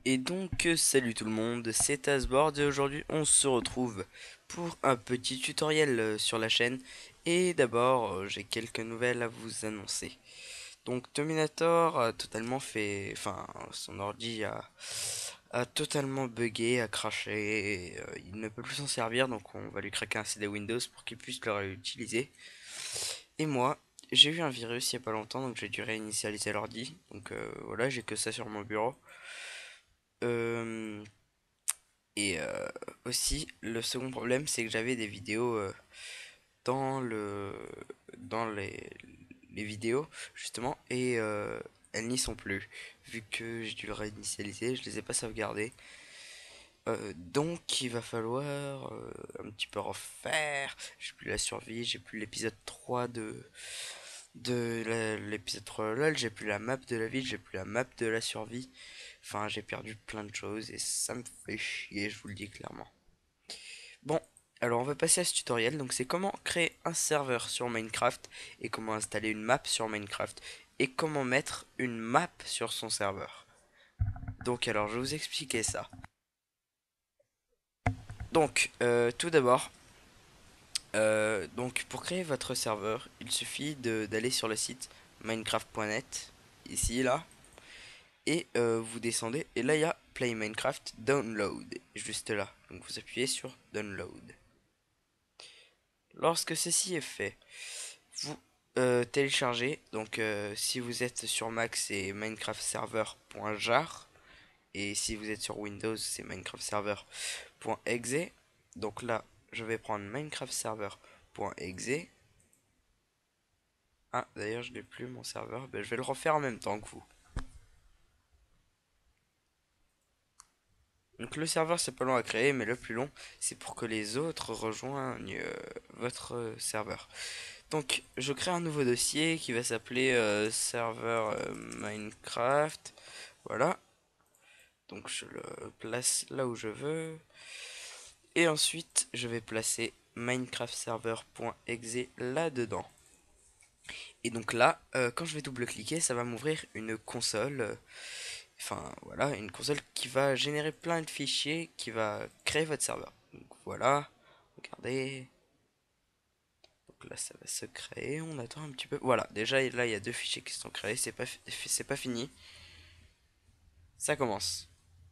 Et donc, salut tout le monde, c'est Asboard et aujourd'hui on se retrouve pour un petit tutoriel sur la chaîne. Et d'abord, j'ai quelques nouvelles à vous annoncer. Donc, Dominator a totalement fait. Enfin, son ordi a totalement bugué, a craché, et, il ne peut plus s'en servir donc on va lui craquer un CD Windows pour qu'il puisse le réutiliser. Et moi, j'ai eu un virus il y a pas longtemps donc j'ai dû réinitialiser l'ordi. Donc voilà, j'ai que ça sur mon bureau. Euh, Et aussi, le second problème, c'est que j'avais des vidéos dans le dans les vidéos justement et elles n'y sont plus. Vu que j'ai dû le réinitialiser, je les ai pas sauvegardées. Donc il va falloir un petit peu refaire. J'ai plus la survie, j'ai plus l'épisode 3 de l'épisode 3 de LOL, j'ai plus la map de la ville, j'ai plus la map de la survie. Enfin, j'ai perdu plein de choses et ça me fait chier, je vous le dis clairement. Bon, alors on va passer à ce tutoriel. Donc c'est comment créer un serveur sur Minecraft et comment installer une map sur Minecraft et comment mettre une map sur son serveur. Donc alors je vais vous expliquer ça. Donc tout d'abord, donc pour créer votre serveur, il suffit d'aller sur le site minecraft.net, ici là, et vous descendez et là il y a Play Minecraft Download, juste là. Donc vous appuyez sur Download. Lorsque ceci est fait, vous téléchargez, donc si vous êtes sur Mac c'est minecraftserver.jar et si vous êtes sur Windows c'est minecraftserver.exe. Donc là je vais prendre minecraftserver.exe. Ah d'ailleurs je n'ai plus mon serveur, ben, je vais le refaire en même temps que vous. Donc le serveur c'est pas long à créer mais le plus long c'est pour que les autres rejoignent votre serveur. Donc, je crée un nouveau dossier qui va s'appeler serveur Minecraft. Voilà. Donc, je le place là où je veux. Et ensuite, je vais placer minecraftserver.exe là-dedans. Et donc là, quand je vais double-cliquer, ça va m'ouvrir une console. Enfin, voilà, une console qui va générer plein de fichiers, qui va créer votre serveur. Donc voilà, regardez. Donc là, ça va se créer. On attend un petit peu. Voilà, déjà là, il y a deux fichiers qui sont créés. C'est pas fini. Ça commence.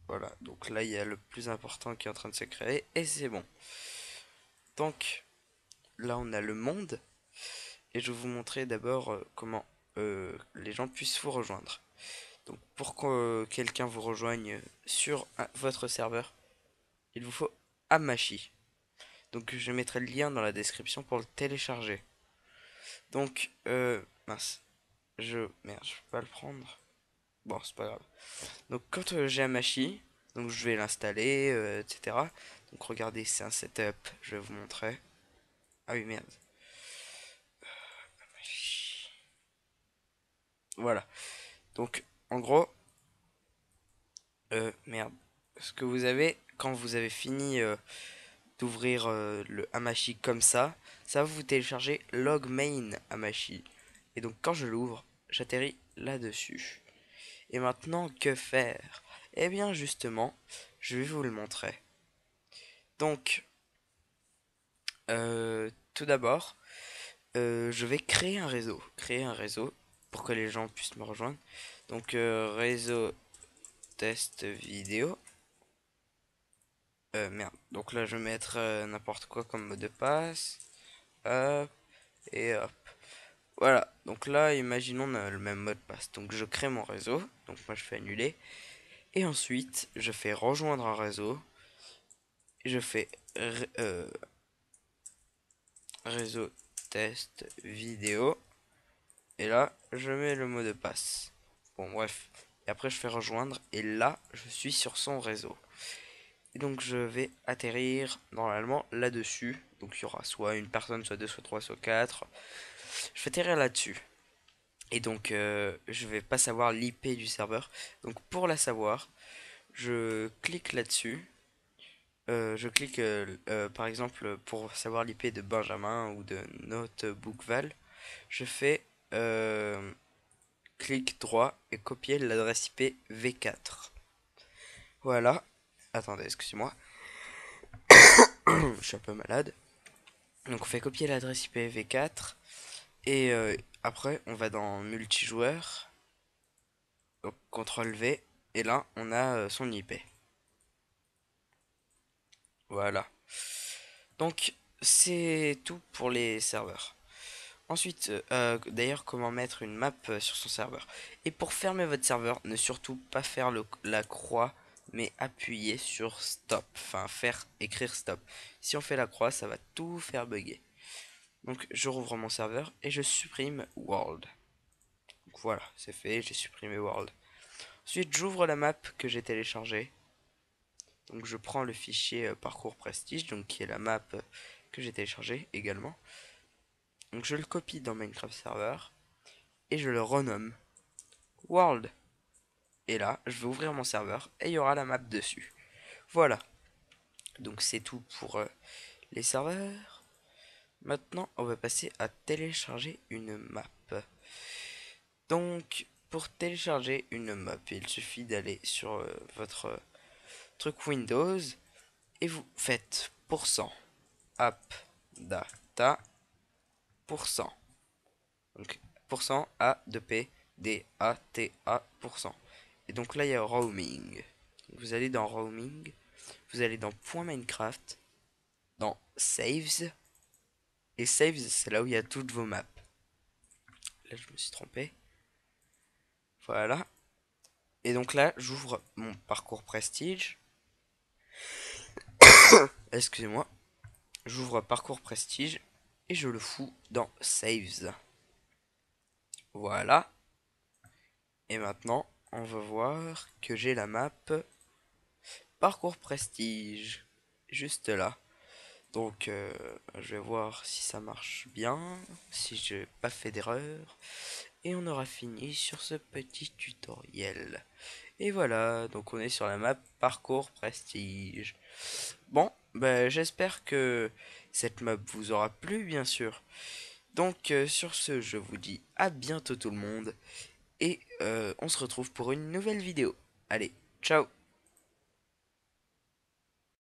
Voilà, donc là, il y a le plus important qui est en train de se créer. Et c'est bon. Donc là, on a le monde. Et je vais vous montrer d'abord comment les gens puissent vous rejoindre. Donc pour que quelqu'un vous rejoigne sur votre serveur, il vous faut Hamachi. Donc je mettrai le lien dans la description pour le télécharger. Donc, mince. Merde, je peux pas le prendre. Bon, c'est pas grave. Donc quand j'ai Hamachi, donc je vais l'installer, etc. Donc regardez, c'est un setup, je vais vous montrer. Ah oui, merde. Voilà. Donc en gros, merde. Ce que vous avez, quand vous avez fini d'ouvrir le Hamachi comme ça va vous télécharger Logmain Hamachi. Et donc quand je l'ouvre, j'atterris là-dessus. Et maintenant, que faire? Eh bien justement, je vais vous le montrer. Donc, tout d'abord, je vais créer un réseau. Créer un réseau pour que les gens puissent me rejoindre. Donc, réseau test vidéo. Merde. Donc là, je vais mettre n'importe quoi comme mot de passe. Hop. Et hop. Voilà. Donc là, imaginons on a le même mot de passe. Donc, je crée mon réseau. Donc, moi, je fais annuler. Et ensuite, je fais rejoindre un réseau. Je fais réseau test vidéo. Et là, je mets le mot de passe. Bon, bref. Et après, je fais rejoindre. Et là, je suis sur son réseau. Et donc, je vais atterrir normalement là-dessus. Donc, il y aura soit une personne, soit deux, soit trois, soit quatre. Je vais atterrir là-dessus. Et donc, je vais pas savoir l'IP du serveur. Donc, pour la savoir, je clique là-dessus. Je clique, par exemple, pour savoir l'IP de Benjamin ou de Notebookval. Je fais clic droit et copier l'adresse IP V4. Voilà. Attendez, excusez-moi. Je suis un peu malade. Donc on fait copier l'adresse IPv4. Et après, on va dans multijoueur. Donc CTRL V. Et là, on a son IP. Voilà. Donc, c'est tout pour les serveurs. Ensuite, d'ailleurs, comment mettre une map sur son serveur. Et pour fermer votre serveur, ne surtout pas faire la croix, mais appuyer sur stop. Enfin, écrire stop. Si on fait la croix, ça va tout faire bugger. Donc, je rouvre mon serveur et je supprime world. Donc voilà, c'est fait, j'ai supprimé world. Ensuite, j'ouvre la map que j'ai téléchargée. Donc, je prends le fichier parcours prestige, donc qui est la map que j'ai téléchargée également. Donc, je le copie dans Minecraft Server et je le renomme world. Et là, je vais ouvrir mon serveur et il y aura la map dessus. Voilà. Donc c'est tout pour les serveurs. Maintenant, on va passer à télécharger une map. Donc, pour télécharger une map, il suffit d'aller sur votre truc Windows et vous faites %app data %. Donc, %a de p d a t a %. Et donc là, il y a roaming. Vous allez dans roaming, vous allez dans point .minecraft, dans saves, et saves c'est là où il y a toutes vos maps. Là je me suis trompé. Voilà. Et donc là j'ouvre mon parcours prestige. Excusez-moi. J'ouvre parcours prestige et je le fous dans saves. Voilà. Et maintenant on va voir que j'ai la map parcours prestige. Juste là. Donc je vais voir si ça marche bien, si j'ai pas fait d'erreur. Et on aura fini sur ce petit tutoriel. Et voilà, donc on est sur la map parcours prestige. Bon, bah, j'espère que cette map vous aura plu, bien sûr. Donc sur ce, je vous dis à bientôt tout le monde. Et on se retrouve pour une nouvelle vidéo. Allez, ciao!